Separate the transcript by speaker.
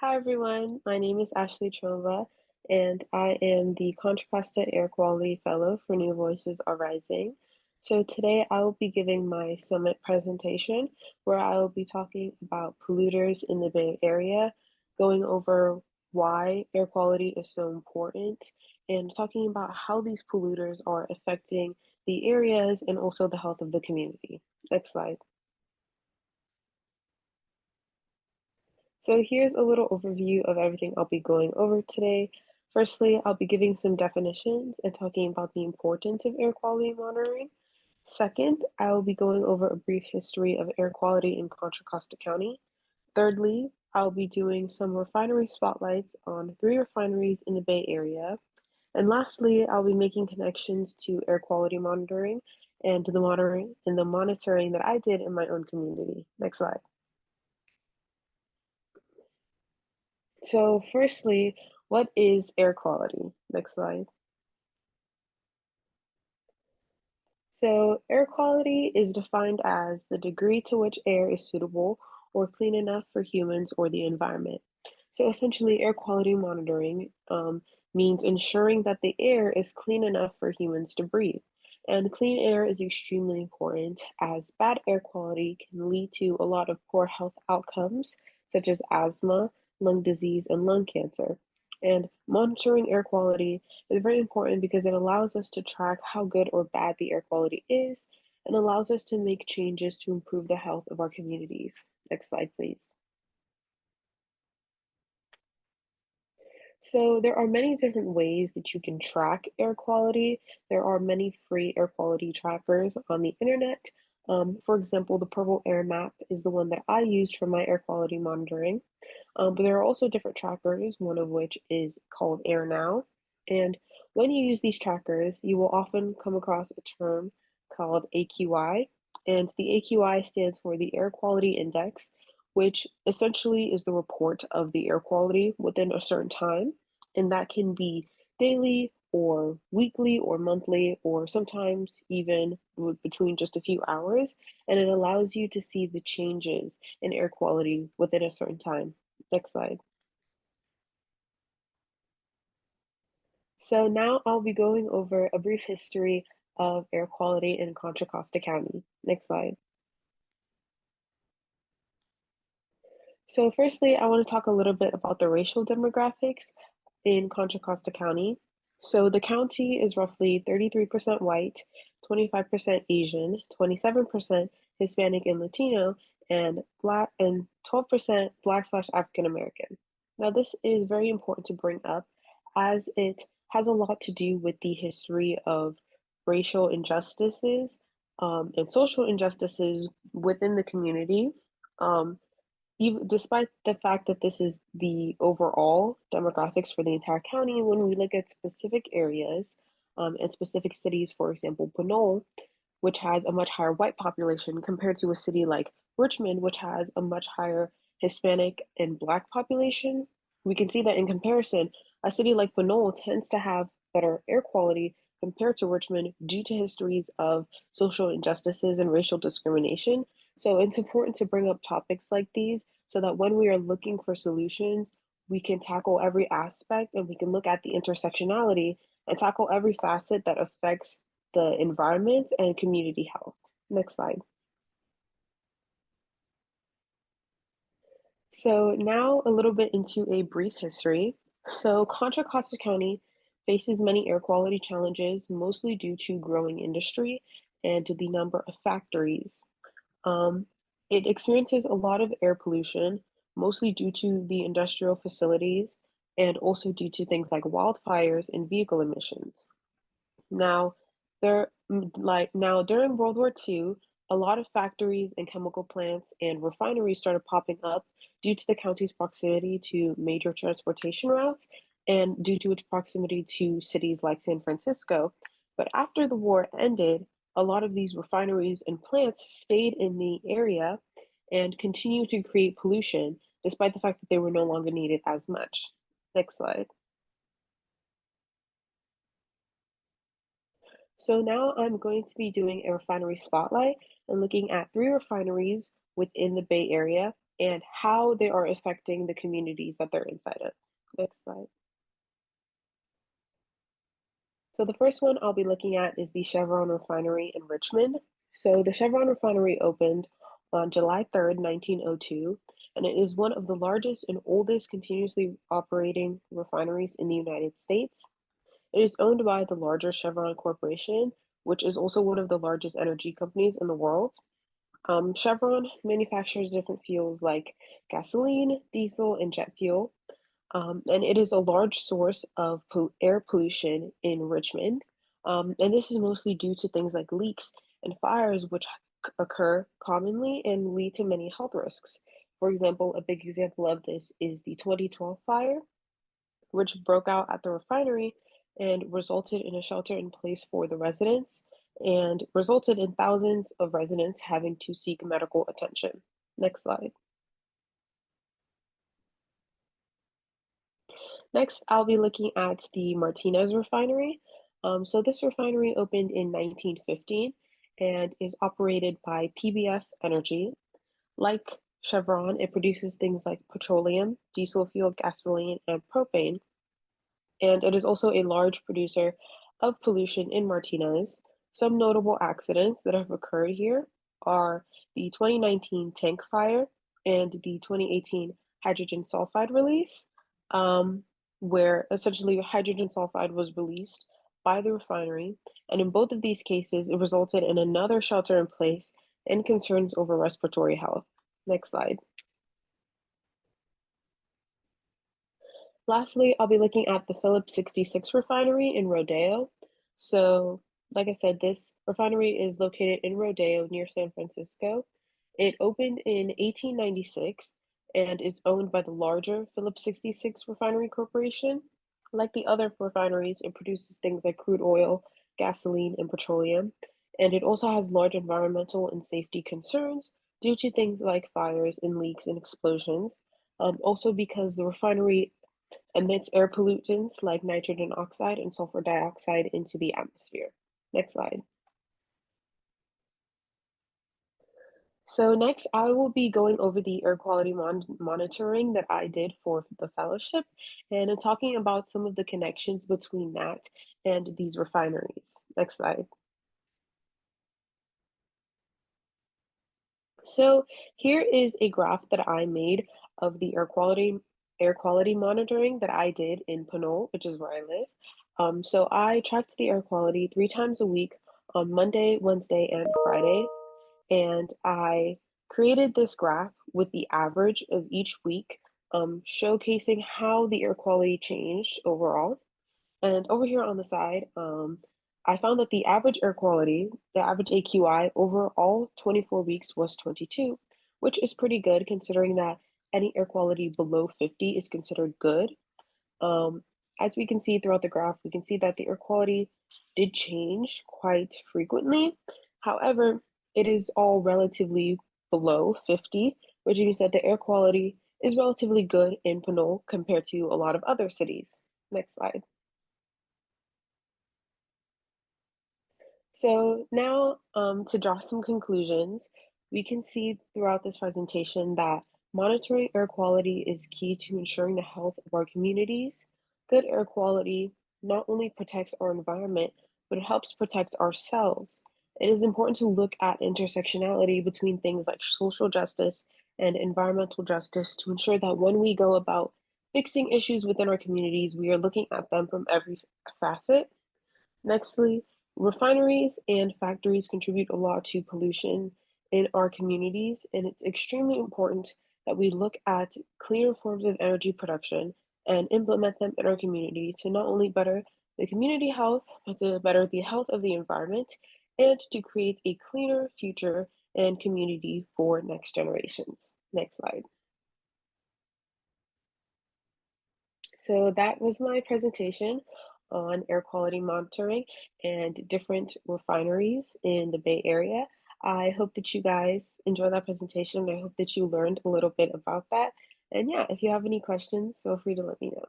Speaker 1: Hi everyone, my name is Ashley Chova, and I am the Contra Costa Air Quality Fellow for New Voices Are Rising. So today I will be giving my summit presentation where I will be talking about polluters in the Bay Area, going over why air quality is so important, and talking about how these polluters are affecting the areas and also the health of the community. Next slide. So here's a little overview of everything I'll be going over today. Firstly, I'll be giving some definitions and talking about the importance of air quality monitoring. Second, I will be going over a brief history of air quality in Contra Costa County. Thirdly, I'll be doing some refinery spotlights on 3 refineries in the Bay Area. And lastly, I'll be making connections to air quality monitoring and the monitoring that I did in my own community. Next slide. So firstly, what is air quality? Next slide. So air quality is defined as the degree to which air is suitable or clean enough for humans or the environment. So essentially, air quality monitoring means ensuring that the air is clean enough for humans to breathe. And clean air is extremely important as bad air quality can lead to a lot of poor health outcomes, such as asthma, lung disease, and lung cancer. And monitoring air quality is very important because it allows us to track how good or bad the air quality is and allows us to make changes to improve the health of our communities. Next slide, please. So there are many different ways that you can track air quality. There are many free air quality trackers on the internet. For example, the Purple Air Map is the one that I used for my air quality monitoring. But there are also different trackers, one of which is called AirNow. And when you use these trackers, you will often come across a term called AQI. And the AQI stands for the Air Quality Index, which essentially is the report of the air quality within a certain time. And that can be daily or weekly or monthly or sometimes even between just a few hours. And it allows you to see the changes in air quality within a certain time. Next slide. So now I'll be going over a brief history of air quality in Contra Costa County. Next slide. So firstly, I want to talk a little bit about the racial demographics in Contra Costa County. So the county is roughly 33% white, 25% Asian, 27% Hispanic and Latino, and Black and 12% Black/slash African American. Now this is very important to bring up as it has a lot to do with the history of racial injustices and social injustices within the community. Um, Even despite the fact that this is the overall demographics for the entire county, when we look at specific areas and specific cities, for example, Pinole, which has a much higher white population compared to a city like Richmond, which has a much higher Hispanic and Black population, we can see that in comparison, a city like Pinole tends to have better air quality compared to Richmond due to histories of social injustices and racial discrimination. So it's important to bring up topics like these so that when we are looking for solutions, we can tackle every aspect and we can look at the intersectionality and tackle every facet that affects the environment and community health. Next slide. So now a little bit into a brief history. So Contra Costa County faces many air quality challenges, mostly due to growing industry and to the number of factories. Um, it experiences a lot of air pollution, mostly due to the industrial facilities and also due to things like wildfires and vehicle emissions. Now, now during World War II, a lot of factories and chemical plants and refineries started popping up due to the county's proximity to major transportation routes and due to its proximity to cities like San Francisco. But after the war ended, a lot of these refineries and plants stayed in the area and continued to create pollution, despite the fact that they were no longer needed as much. Next slide. So now I'm going to be doing a refinery spotlight and looking at 3 refineries within the Bay Area. and how they are affecting the communities that they're inside of. Next slide. So the first one I'll be looking at is the Chevron refinery in Richmond. So the Chevron refinery opened on July 3rd, 1902, and it is one of the largest and oldest continuously operating refineries in the United States. It is owned by the larger Chevron Corporation, which is also one of the largest energy companies in the world. Chevron manufactures different fuels like gasoline, diesel, and jet fuel. And it is a large source of air pollution in Richmond. And this is mostly due to things like leaks and fires, which occur commonly and lead to many health risks. For example, a big example of this is the 2012 fire, which broke out at the refinery and resulted in a shelter in place for the residents and resulted in thousands of residents having to seek medical attention. Next slide. Next, I'll be looking at the Martinez refinery. So this refinery opened in 1915 and is operated by PBF Energy. Like Chevron, it produces things like petroleum, diesel fuel, gasoline, and propane. And it is also a large producer of pollution in Martinez. Some notable accidents that have occurred here are the 2019 tank fire and the 2018 hydrogen sulfide release, where essentially hydrogen sulfide was released by the refinery. And in both of these cases, it resulted in another shelter in place and concerns over respiratory health. Next slide. Lastly, I'll be looking at the Phillips 66 refinery in Rodeo. So, like I said, this refinery is located in Rodeo near San Francisco. It opened in 1896 and is owned by the larger Phillips 66 Refinery Corporation. Like the other refineries, it produces things like crude oil, gasoline, and petroleum. And it also has large environmental and safety concerns due to things like fires and leaks and explosions. Also, because the refinery emits air pollutants like nitrogen oxide and sulfur dioxide into the atmosphere. Next slide. So next, I will be going over the air quality monitoring that I did for the fellowship and talking about some of the connections between that and these refineries. Next slide. So here is a graph that I made of the air quality monitoring that I did in Pinole, which is where I live. So I tracked the air quality 3 times a week on Monday, Wednesday, and Friday. And I created this graph with the average of each week, showcasing how the air quality changed overall. And over here on the side, I found that the average air quality, the average AQI over all 24 weeks was 22, which is pretty good considering that any air quality below 50 is considered good. Um, as we can see throughout the graph, we can see that the air quality did change quite frequently. However, it is all relatively below 50, which means that the air quality is relatively good in Pinole compared to a lot of other cities. Next slide. So now, to draw some conclusions, we can see throughout this presentation that monitoring air quality is key to ensuring the health of our communities. Good air quality not only protects our environment, but it helps protect ourselves. It is important to look at intersectionality between things like social justice and environmental justice to ensure that when we go about fixing issues within our communities, we are looking at them from every facet. Nextly, refineries and factories contribute a lot to pollution in our communities, and it's extremely important that we look at cleaner forms of energy production and implement them in our community to not only better the community health, but to better the health of the environment and to create a cleaner future and community for next generations. Next slide. So that was my presentation on air quality monitoring and different refineries in the Bay Area. I hope that you guys enjoyed that presentation. I hope that you learned a little bit about that. And yeah, if you have any questions, feel free to let me know.